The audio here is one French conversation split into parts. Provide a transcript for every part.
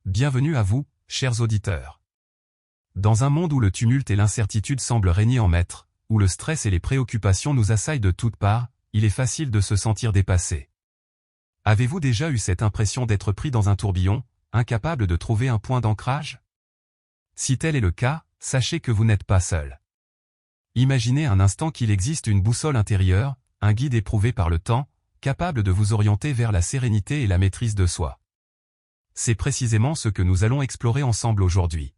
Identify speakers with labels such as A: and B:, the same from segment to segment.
A: Bienvenue à vous, chers auditeurs. Dans un monde où le tumulte et l'incertitude semblent régner en maître, où le stress et les préoccupations nous assaillent de toutes parts, il est facile de se sentir dépassé. Avez-vous déjà eu cette impression d'être pris dans un tourbillon, incapable de trouver un point d'ancrage? Si tel est le cas, sachez que vous n'êtes pas seul. Imaginez un instant qu'il existe une boussole intérieure, un guide éprouvé par le temps, capable de vous orienter vers la sérénité et la maîtrise de soi. C'est précisément ce que nous allons explorer ensemble aujourd'hui.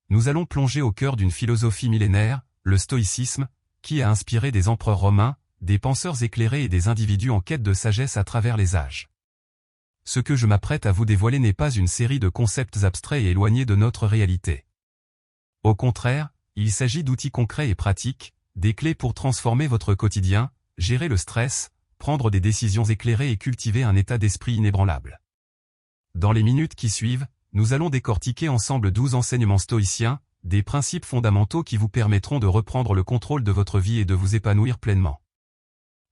A: Nous allons plonger au cœur d'une philosophie millénaire, le stoïcisme, qui a inspiré des empereurs romains, des penseurs éclairés et des individus en quête de sagesse à travers les âges. Ce que je m'apprête à vous dévoiler n'est pas une série de concepts abstraits et éloignés de notre réalité. Au contraire, il s'agit d'outils concrets et pratiques, des clés pour transformer votre quotidien, gérer le stress, prendre des décisions éclairées et cultiver un état d'esprit inébranlable. Dans les minutes qui suivent, nous allons décortiquer ensemble 12 enseignements stoïciens, des principes fondamentaux qui vous permettront de reprendre le contrôle de votre vie et de vous épanouir pleinement.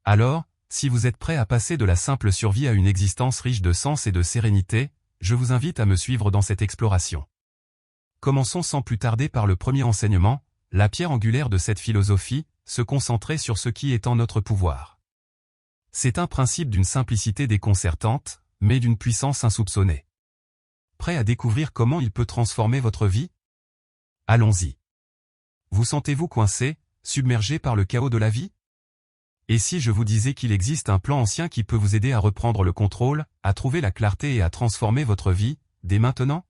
A: Alors, si vous êtes prêt à passer de la simple survie à une existence riche de sens et de sérénité, je vous invite à me suivre dans cette exploration. Commençons sans plus tarder par le premier enseignement, la pierre angulaire de cette philosophie, se concentrer sur ce qui est en notre pouvoir. C'est un principe d'une simplicité déconcertante, mais d'une puissance insoupçonnée. Prêt à découvrir comment il peut transformer votre vie? Allons-y. Vous sentez-vous coincé, submergé par le chaos de la vie? Et si je vous disais qu'il existe un plan ancien qui peut vous aider à reprendre le contrôle, à trouver la clarté et à transformer votre vie, dès maintenant?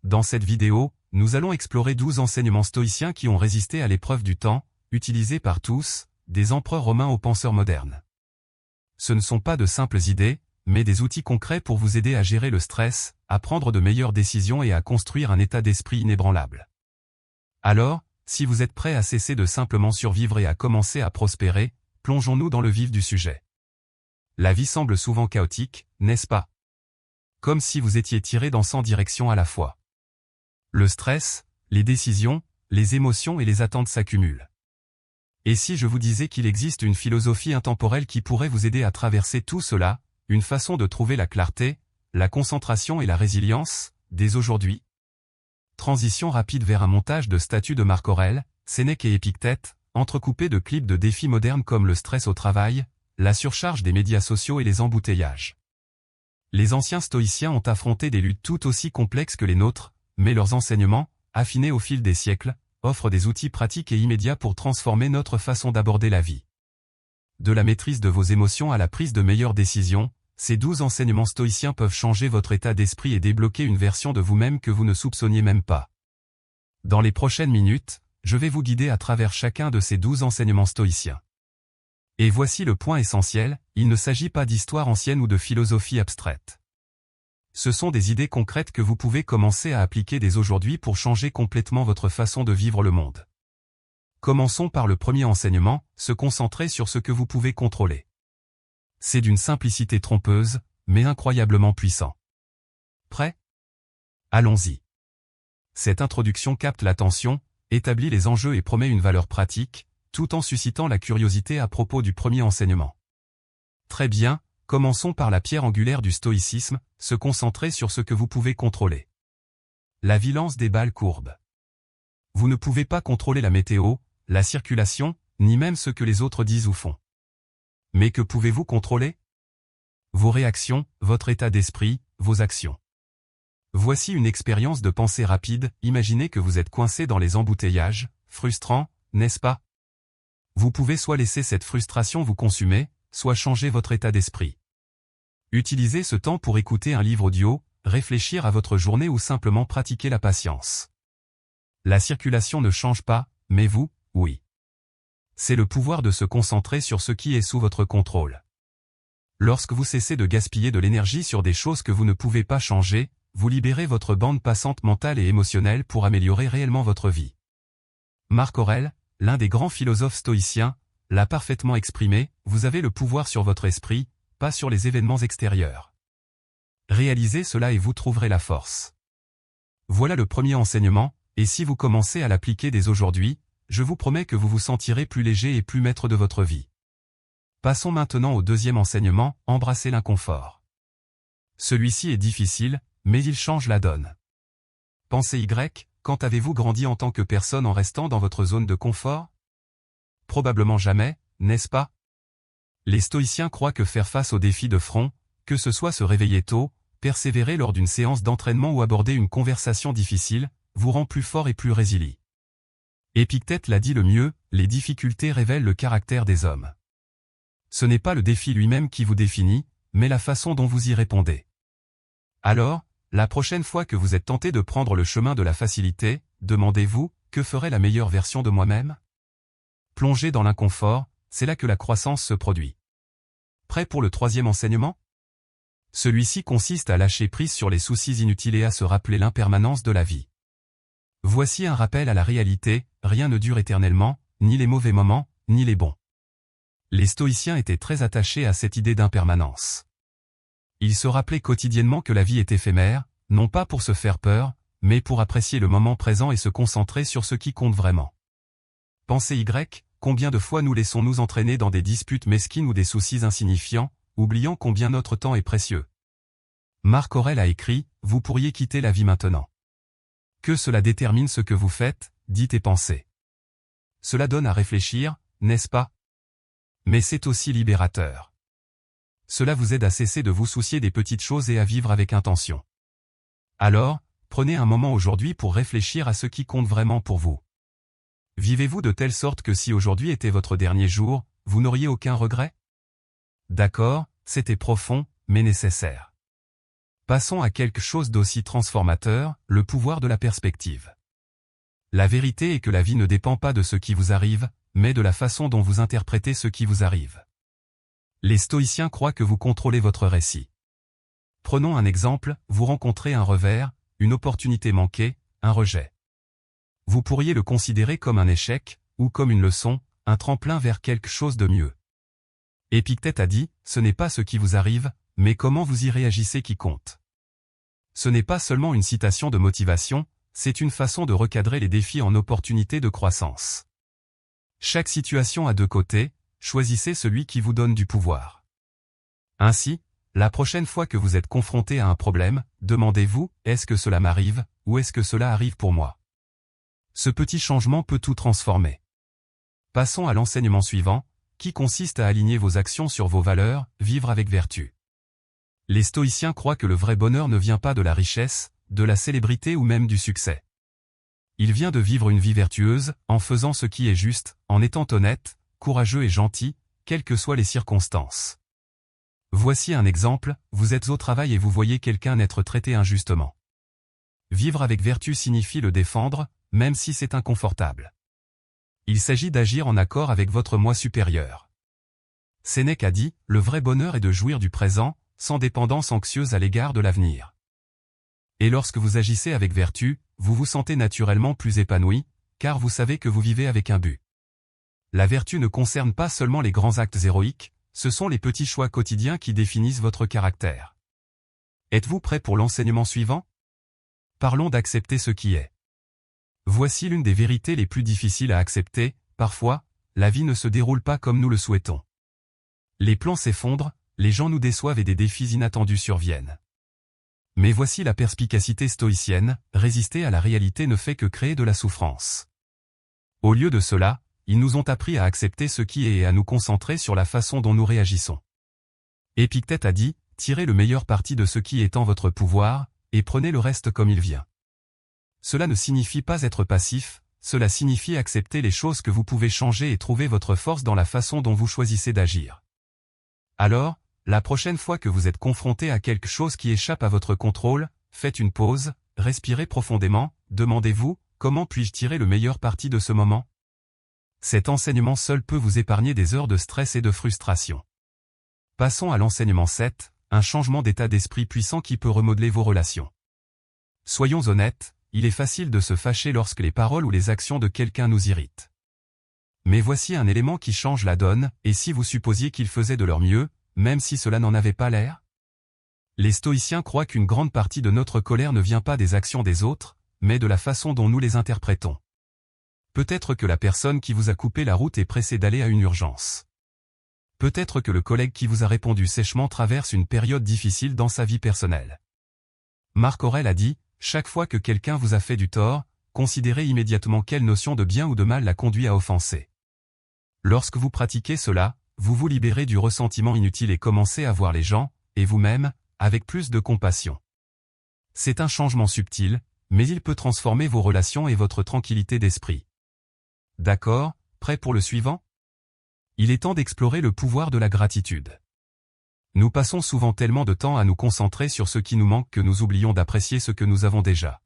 A: Dans cette vidéo, nous allons explorer 12 enseignements stoïciens qui ont résisté à l'épreuve du temps, utilisés par tous, des empereurs romains aux penseurs modernes. Ce ne sont pas de simples idées, mais des outils concrets pour vous aider à gérer le stress, à prendre de meilleures décisions et à construire un état d'esprit inébranlable. Alors, si vous êtes prêt à cesser de simplement survivre et à commencer à prospérer, plongeons-nous dans le vif du sujet. La vie semble souvent chaotique, n'est-ce pas? Comme si vous étiez tiré dans 100 directions à la fois. Le stress, les décisions, les émotions et les attentes s'accumulent. Et si je vous disais qu'il existe une philosophie intemporelle qui pourrait vous aider à traverser tout cela, une façon de trouver la clarté, la concentration et la résilience, dès aujourd'hui? Transition rapide vers un montage de statues de Marc Aurèle, Sénèque et Épictète, entrecoupé de clips de défis modernes comme le stress au travail, la surcharge des médias sociaux et les embouteillages. Les anciens stoïciens ont affronté des luttes tout aussi complexes que les nôtres, mais leurs enseignements, affinés au fil des siècles, offrent des outils pratiques et immédiats pour transformer notre façon d'aborder la vie. De la maîtrise de vos émotions à la prise de meilleures décisions, ces 12 enseignements stoïciens peuvent changer votre état d'esprit et débloquer une version de vous-même que vous ne soupçonniez même pas. Dans les prochaines minutes, je vais vous guider à travers chacun de ces 12 enseignements stoïciens. Et voici le point essentiel, il ne s'agit pas d'histoire ancienne ou de philosophie abstraite. Ce sont des idées concrètes que vous pouvez commencer à appliquer dès aujourd'hui pour changer complètement votre façon de vivre le monde. Commençons par le premier enseignement, se concentrer sur ce que vous pouvez contrôler. C'est d'une simplicité trompeuse, mais incroyablement puissant. Prêt? Allons-y. Cette introduction capte l'attention, établit les enjeux et promet une valeur pratique, tout en suscitant la curiosité à propos du premier enseignement. Très bien, commençons par la pierre angulaire du stoïcisme, se concentrer sur ce que vous pouvez contrôler. La vie lance des balles courbes. Vous ne pouvez pas contrôler la météo, la circulation, ni même ce que les autres disent ou font. Mais que pouvez-vous contrôler? Vos réactions, votre état d'esprit, vos actions. Voici une expérience de pensée rapide, imaginez que vous êtes coincé dans les embouteillages, frustrant, n'est-ce pas? Vous pouvez soit laisser cette frustration vous consumer, soit changer votre état d'esprit. Utilisez ce temps pour écouter un livre audio, réfléchir à votre journée ou simplement pratiquer la patience. La circulation ne change pas, mais vous, oui. C'est le pouvoir de se concentrer sur ce qui est sous votre contrôle. Lorsque vous cessez de gaspiller de l'énergie sur des choses que vous ne pouvez pas changer, vous libérez votre bande passante mentale et émotionnelle pour améliorer réellement votre vie. Marc Aurèle, l'un des grands philosophes stoïciens, l'a parfaitement exprimé, vous avez le pouvoir sur votre esprit, pas sur les événements extérieurs. Réalisez cela et vous trouverez la force. Voilà le premier enseignement, et si vous commencez à l'appliquer dès aujourd'hui, je vous promets que vous vous sentirez plus léger et plus maître de votre vie. Passons maintenant au deuxième enseignement, embrasser l'inconfort. Celui-ci est difficile, mais il change la donne. Pensez Y, quand avez-vous grandi en tant que personne en restant dans votre zone de confort? Probablement jamais, n'est-ce pas? Les stoïciens croient que faire face aux défis de front, que ce soit se réveiller tôt, persévérer lors d'une séance d'entraînement ou aborder une conversation difficile, vous rend plus fort et plus résilient. Épictète l'a dit le mieux, les difficultés révèlent le caractère des hommes. Ce n'est pas le défi lui-même qui vous définit, mais la façon dont vous y répondez. Alors, la prochaine fois que vous êtes tenté de prendre le chemin de la facilité, demandez-vous, que ferait la meilleure version de moi-même? Plongez dans l'inconfort, c'est là que la croissance se produit. Prêt pour le troisième enseignement? Celui-ci consiste à lâcher prise sur les soucis inutiles et à se rappeler l'impermanence de la vie. Voici un rappel à la réalité, rien ne dure éternellement, ni les mauvais moments, ni les bons. Les stoïciens étaient très attachés à cette idée d'impermanence. Ils se rappelaient quotidiennement que la vie est éphémère, non pas pour se faire peur, mais pour apprécier le moment présent et se concentrer sur ce qui compte vraiment. Pensez Y, combien de fois nous laissons-nous entraîner dans des disputes mesquines ou des soucis insignifiants, oubliant combien notre temps est précieux. Marc Aurèle a écrit, « Vous pourriez quitter la vie maintenant. » Que cela détermine ce que vous faites, dites et pensez. Cela donne à réfléchir, n'est-ce pas? Mais c'est aussi libérateur. Cela vous aide à cesser de vous soucier des petites choses et à vivre avec intention. Alors, prenez un moment aujourd'hui pour réfléchir à ce qui compte vraiment pour vous. Vivez-vous de telle sorte que si aujourd'hui était votre dernier jour, vous n'auriez aucun regret? D'accord, c'était profond, mais nécessaire. Passons à quelque chose d'aussi transformateur, le pouvoir de la perspective. La vérité est que la vie ne dépend pas de ce qui vous arrive, mais de la façon dont vous interprétez ce qui vous arrive. Les stoïciens croient que vous contrôlez votre récit. Prenons un exemple, vous rencontrez un revers, une opportunité manquée, un rejet. Vous pourriez le considérer comme un échec, ou comme une leçon, un tremplin vers quelque chose de mieux. Épictète a dit, ce n'est pas ce qui vous arrive, mais comment vous y réagissez qui compte. Ce n'est pas seulement une citation de motivation, c'est une façon de recadrer les défis en opportunités de croissance. Chaque situation a deux côtés, choisissez celui qui vous donne du pouvoir. Ainsi, la prochaine fois que vous êtes confronté à un problème, demandez-vous, est-ce que cela m'arrive, ou est-ce que cela arrive pour moi? Ce petit changement peut tout transformer. Passons à l'enseignement suivant, qui consiste à aligner vos actions sur vos valeurs, vivre avec vertu. Les stoïciens croient que le vrai bonheur ne vient pas de la richesse, de la célébrité ou même du succès. Il vient de vivre une vie vertueuse, en faisant ce qui est juste, en étant honnête, courageux et gentil, quelles que soient les circonstances. Voici un exemple, vous êtes au travail et vous voyez quelqu'un être traité injustement. Vivre avec vertu signifie le défendre, même si c'est inconfortable. Il s'agit d'agir en accord avec votre moi supérieur. Sénèque a dit, le vrai bonheur est de jouir du présent, sans dépendance anxieuse à l'égard de l'avenir. Et lorsque vous agissez avec vertu, vous vous sentez naturellement plus épanoui, car vous savez que vous vivez avec un but. La vertu ne concerne pas seulement les grands actes héroïques, ce sont les petits choix quotidiens qui définissent votre caractère. Êtes-vous prêt pour l'enseignement suivant? Parlons d'accepter ce qui est. Voici l'une des vérités les plus difficiles à accepter, parfois, la vie ne se déroule pas comme nous le souhaitons. Les plans s'effondrent, les gens nous déçoivent et des défis inattendus surviennent. Mais voici la perspicacité stoïcienne, résister à la réalité ne fait que créer de la souffrance. Au lieu de cela, ils nous ont appris à accepter ce qui est et à nous concentrer sur la façon dont nous réagissons. Épictète a dit, tirez le meilleur parti de ce qui est en votre pouvoir, et prenez le reste comme il vient. Cela ne signifie pas être passif, cela signifie accepter les choses que vous pouvez changer et trouver votre force dans la façon dont vous choisissez d'agir. Alors, la prochaine fois que vous êtes confronté à quelque chose qui échappe à votre contrôle, faites une pause, respirez profondément, demandez-vous, comment puis-je tirer le meilleur parti de ce moment? Cet enseignement seul peut vous épargner des heures de stress et de frustration. Passons à l'enseignement 7, un changement d'état d'esprit puissant qui peut remodeler vos relations. Soyons honnêtes, il est facile de se fâcher lorsque les paroles ou les actions de quelqu'un nous irritent. Mais voici un élément qui change la donne, et si vous supposiez qu'ils faisaient de leur mieux, même si cela n'en avait pas l'air? Les stoïciens croient qu'une grande partie de notre colère ne vient pas des actions des autres, mais de la façon dont nous les interprétons. Peut-être que la personne qui vous a coupé la route est pressée d'aller à une urgence. Peut-être que le collègue qui vous a répondu sèchement traverse une période difficile dans sa vie personnelle. Marc Aurèle a dit, chaque fois que quelqu'un vous a fait du tort, considérez immédiatement quelle notion de bien ou de mal l'a conduit à offenser. Lorsque vous pratiquez cela, vous vous libérez du ressentiment inutile et commencez à voir les gens, et vous-même, avec plus de compassion. C'est un changement subtil, mais il peut transformer vos relations et votre tranquillité d'esprit. D'accord, prêt pour le suivant? Il est temps d'explorer le pouvoir de la gratitude. Nous passons souvent tellement de temps à nous concentrer sur ce qui nous manque que nous oublions d'apprécier ce que nous avons déjà.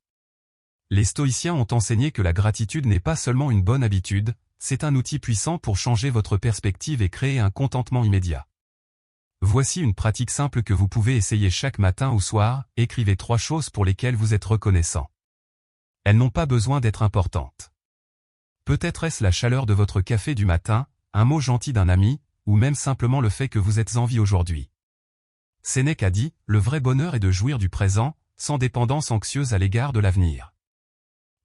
A: Les stoïciens ont enseigné que la gratitude n'est pas seulement une bonne habitude, c'est un outil puissant pour changer votre perspective et créer un contentement immédiat. Voici une pratique simple que vous pouvez essayer chaque matin ou soir, écrivez 3 choses pour lesquelles vous êtes reconnaissant. Elles n'ont pas besoin d'être importantes. Peut-être est-ce la chaleur de votre café du matin, un mot gentil d'un ami, ou même simplement le fait que vous êtes en vie aujourd'hui. Sénèque a dit, le vrai bonheur est de jouir du présent, sans dépendance anxieuse à l'égard de l'avenir.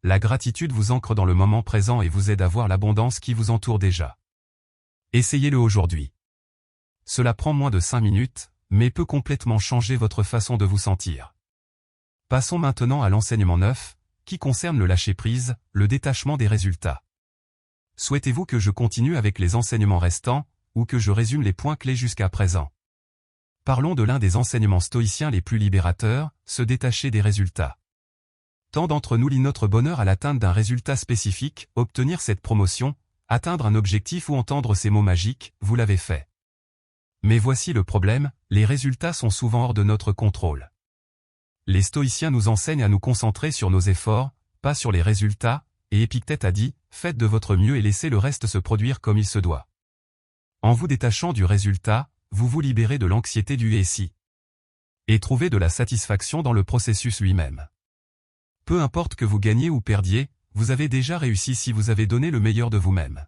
A: La gratitude vous ancre dans le moment présent et vous aide à voir l'abondance qui vous entoure déjà. Essayez-le aujourd'hui. Cela prend moins de 5 minutes, mais peut complètement changer votre façon de vous sentir. Passons maintenant à l'enseignement 9, qui concerne le lâcher-prise, le détachement des résultats. Souhaitez-vous que je continue avec les enseignements restants, ou que je résume les points clés jusqu'à présent? Parlons de l'un des enseignements stoïciens les plus libérateurs, se détacher des résultats. Tant d'entre nous lient notre bonheur à l'atteinte d'un résultat spécifique, obtenir cette promotion, atteindre un objectif ou entendre ces mots magiques, vous l'avez fait. Mais voici le problème, les résultats sont souvent hors de notre contrôle. Les stoïciens nous enseignent à nous concentrer sur nos efforts, pas sur les résultats, et Épictète a dit, faites de votre mieux et laissez le reste se produire comme il se doit. En vous détachant du résultat, vous vous libérez de l'anxiété du et si. Et trouvez de la satisfaction dans le processus lui-même. Peu importe que vous gagniez ou perdiez, vous avez déjà réussi si vous avez donné le meilleur de vous-même.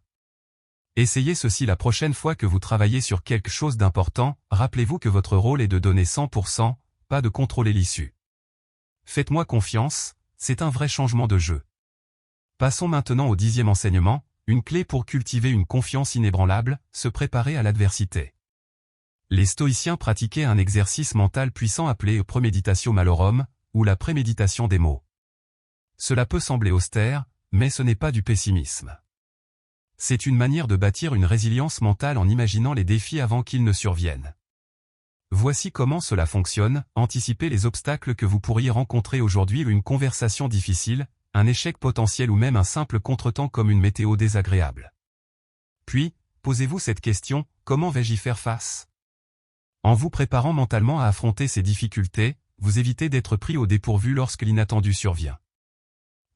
A: Essayez ceci la prochaine fois que vous travaillez sur quelque chose d'important, rappelez-vous que votre rôle est de donner 100%, pas de contrôler l'issue. Faites-moi confiance, c'est un vrai changement de jeu. Passons maintenant au 10e enseignement, une clé pour cultiver une confiance inébranlable, se préparer à l'adversité. Les stoïciens pratiquaient un exercice mental puissant appelé premeditatio malorum, ou la préméditation des maux. Cela peut sembler austère, mais ce n'est pas du pessimisme. C'est une manière de bâtir une résilience mentale en imaginant les défis avant qu'ils ne surviennent. Voici comment cela fonctionne, anticipez les obstacles que vous pourriez rencontrer aujourd'hui, une conversation difficile, un échec potentiel ou même un simple contretemps comme une météo désagréable. Puis, posez-vous cette question, comment vais-je y faire face? En vous préparant mentalement à affronter ces difficultés, vous évitez d'être pris au dépourvu lorsque l'inattendu survient.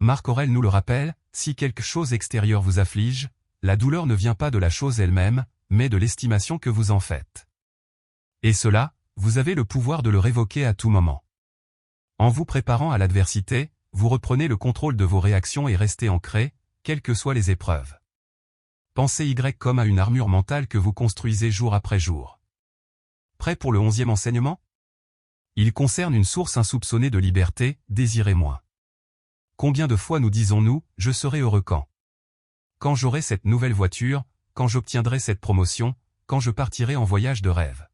A: Marc Aurèle nous le rappelle, si quelque chose extérieure vous afflige, la douleur ne vient pas de la chose elle-même, mais de l'estimation que vous en faites. Et cela, vous avez le pouvoir de le révoquer à tout moment. En vous préparant à l'adversité, vous reprenez le contrôle de vos réactions et restez ancré, quelles que soient les épreuves. Pensez Y comme à une armure mentale que vous construisez jour après jour. Prêt pour le 11e enseignement? Il concerne une source insoupçonnée de liberté, désirez moins. Combien de fois nous disons-nous, je serai heureux quand j'aurai cette nouvelle voiture, quand j'obtiendrai cette promotion, quand je partirai en voyage de rêve.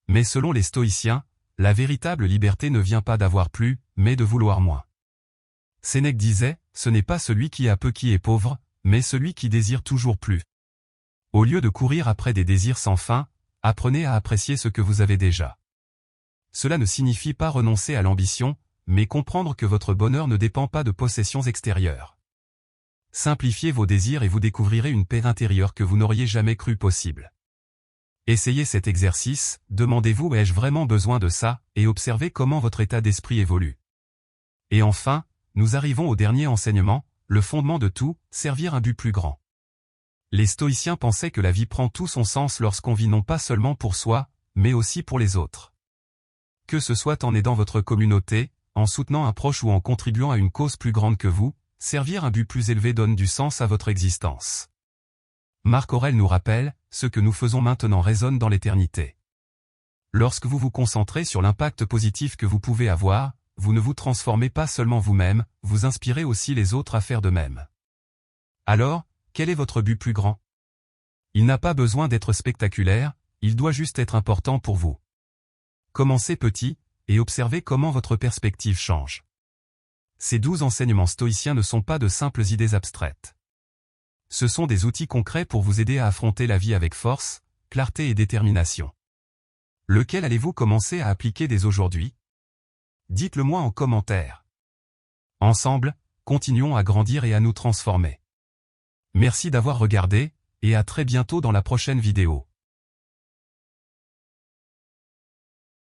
A: Mais selon les stoïciens, la véritable liberté ne vient pas d'avoir plus, mais de vouloir moins. Sénèque disait, ce n'est pas celui qui a peu qui est pauvre, mais celui qui désire toujours plus. Au lieu de courir après des désirs sans fin, apprenez à apprécier ce que vous avez déjà. Cela ne signifie pas renoncer à l'ambition, mais comprendre que votre bonheur ne dépend pas de possessions extérieures. Simplifiez vos désirs et vous découvrirez une paix intérieure que vous n'auriez jamais cru possible. Essayez cet exercice, demandez-vous ai-je vraiment besoin de ça, et observez comment votre état d'esprit évolue. Et enfin, nous arrivons au dernier enseignement, le fondement de tout, servir un but plus grand. Les stoïciens pensaient que la vie prend tout son sens lorsqu'on vit non pas seulement pour soi, mais aussi pour les autres. Que ce soit en aidant votre communauté, en soutenant un proche ou en contribuant à une cause plus grande que vous, servir un but plus élevé donne du sens à votre existence. Marc Aurèle nous rappelle, ce que nous faisons maintenant résonne dans l'éternité. Lorsque vous vous concentrez sur l'impact positif que vous pouvez avoir, vous ne vous transformez pas seulement vous-même, vous inspirez aussi les autres à faire de même. Alors, quel est votre but plus grand? Il n'a pas besoin d'être spectaculaire, il doit juste être important pour vous. Commencez petit, et observez comment votre perspective change. Ces 12 enseignements stoïciens ne sont pas de simples idées abstraites. Ce sont des outils concrets pour vous aider à affronter la vie avec force, clarté et détermination. Lequel allez-vous commencer à appliquer dès aujourd'hui? Dites-le moi en commentaire. Ensemble, continuons à grandir et à nous transformer. Merci d'avoir regardé, et à très bientôt dans la prochaine vidéo.